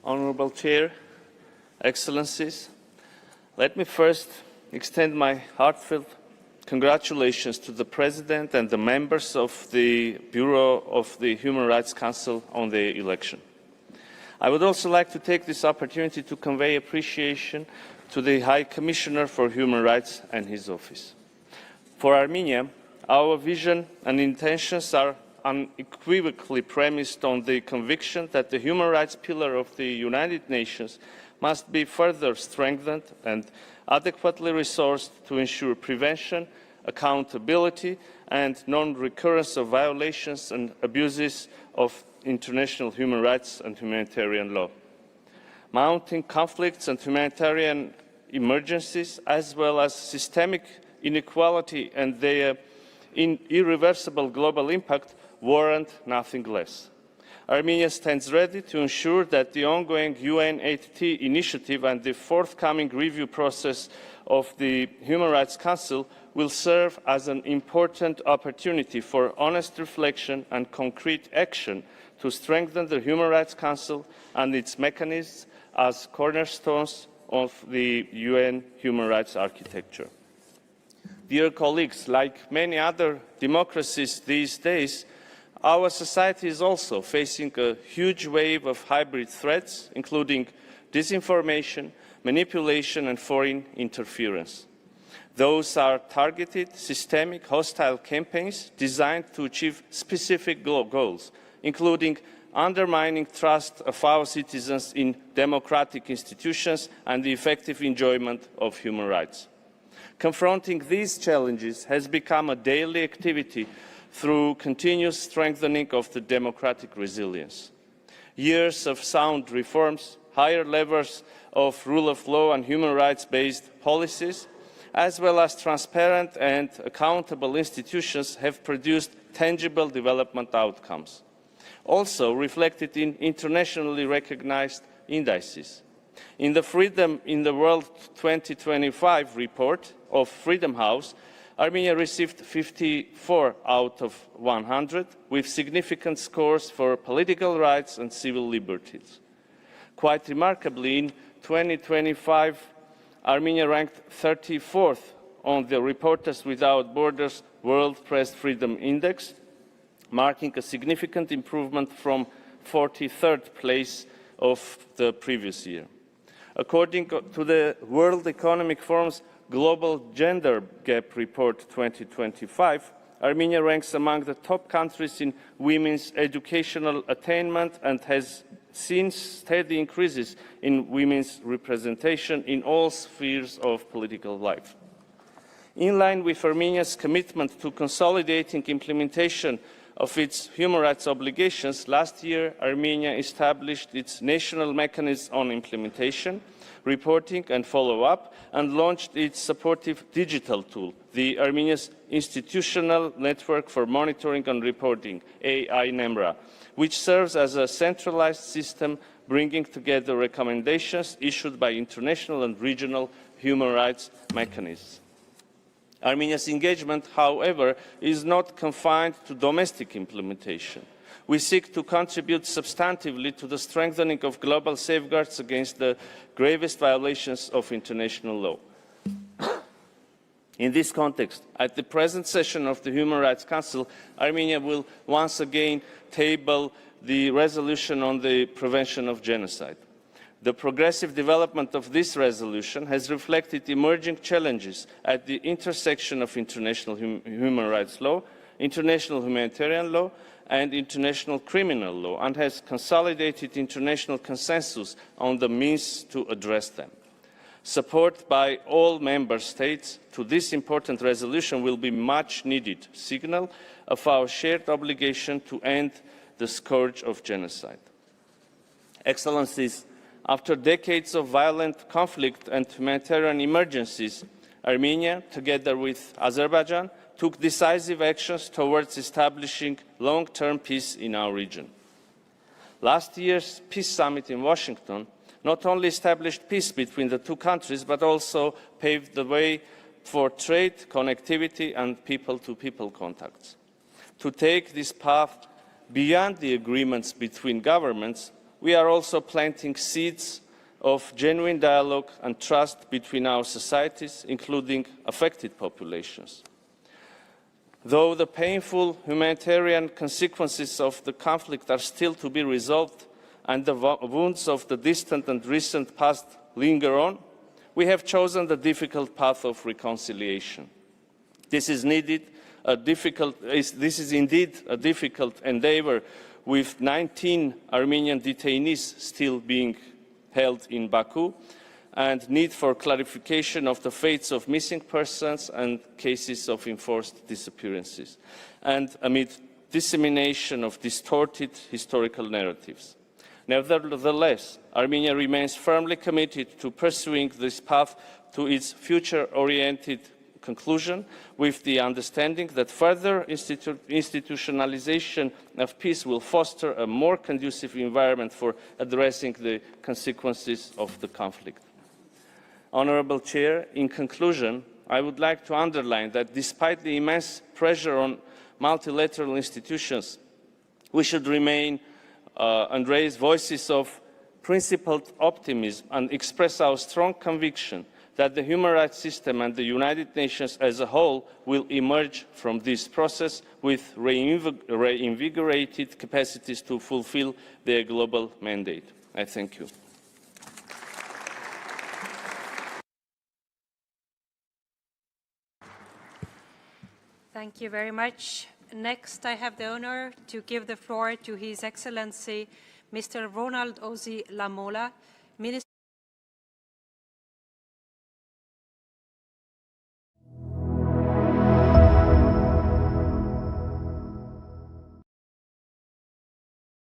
Honorable Chair, Excellencies, let me first extend my heartfelt congratulations to the President and the members of the Bureau of the Human Rights Council on the election. I would also like to take this opportunity to convey appreciation to the High Commissioner for Human Rights and his office. For Armenia, our vision and intentions are unequivocally premised on the conviction that the human rights pillar of the United Nations must be further strengthened and adequately resourced to ensure prevention, accountability, and non-recurrence of violations and abuses of international human rights and humanitarian law. Mounting conflicts and humanitarian emergencies, as well as systemic inequality and their irreversible global impact, warrant nothing less. Armenia stands ready to ensure that the ongoing UN-8T initiative and the forthcoming review process of the Human Rights Council will serve as an important opportunity for honest reflection and concrete action to strengthen the Human Rights Council and its mechanisms as cornerstones of the UN human rights architecture. Dear colleagues, like many other democracies these days, our society is also facing a huge wave of hybrid threats, including disinformation, manipulation, and foreign interference. Those are targeted, systemic, hostile campaigns designed to achieve specific goals, including undermining trust of our citizens in democratic institutions and the effective enjoyment of human rights. Confronting these challenges has become a daily activity through continuous strengthening of the democratic resilience. Years of sound reforms, higher levels of rule of law and human rights-based policies, as well as transparent and accountable institutions have produced tangible development outcomes, also reflected in internationally recognized indices. In the Freedom in the World 2025 report of Freedom House, Armenia received 54 out of 100, with significant scores for political rights and civil liberties. Quite remarkably, in 2025, Armenia ranked 34th on the Reporters Without Borders World Press Freedom Index, marking a significant improvement from 43rd place of the previous year. According to the World Economic Forum's Global Gender Gap Report 2025, Armenia ranks among the top countries in women's educational attainment and has seen steady increases in women's representation in all spheres of political life. In line with Armenia's commitment to consolidating implementation of its human rights obligations, last year Armenia established its national mechanism on implementation, reporting and follow-up, and launched its supportive digital tool, the Armenia's Institutional Network for Monitoring and Reporting, AI-NEMRA, which serves as a centralized system bringing together recommendations issued by international and regional human rights mechanisms. Armenia's engagement, however, is not confined to domestic implementation. We seek to contribute substantively to the strengthening of global safeguards against the gravest violations of international law. In this context, at the present session of the Human Rights Council, Armenia will once again table the resolution on the prevention of genocide. The progressive development of this resolution has reflected emerging challenges at the intersection of international human rights law, international humanitarian law, and international criminal law, and has consolidated international consensus on the means to address them. Support by all member states to this important resolution will be much needed signal of our shared obligation to end the scourge of genocide. Excellencies, after decades of violent conflict and humanitarian emergencies, Armenia, together with Azerbaijan, took decisive actions towards establishing long-term peace in our region. Last year's Peace Summit in Washington not only established peace between the two countries, but also paved the way for trade, connectivity, and people-to-people contacts. To take this path beyond the agreements between governments, we are also planting seeds of genuine dialogue and trust between our societies, including affected populations. Though the painful humanitarian consequences of the conflict are still to be resolved and the wounds of the distant and recent past linger on, we have chosen the difficult path of reconciliation. This is indeed a difficult endeavor, with 19 Armenian detainees still being held in Baku, and need for clarification of the fates of missing persons and cases of enforced disappearances, and amid dissemination of distorted historical narratives. Nevertheless, Armenia remains firmly committed to pursuing this path to its future-oriented conclusion, with the understanding that further institutionalization of peace will foster a more conducive environment for addressing the consequences of the conflict. Honourable Chair, in conclusion, I would like to underline that despite the immense pressure on multilateral institutions, we should remain and raise voices of principled optimism and express our strong conviction that the human rights system and the United Nations as a whole will emerge from this process with reinvigorated capacities to fulfill their global mandate. I thank you. Thank you very much. Next, I have the honor to give the floor to His Excellency, Mr. Ronald Ozi Lamola, Minister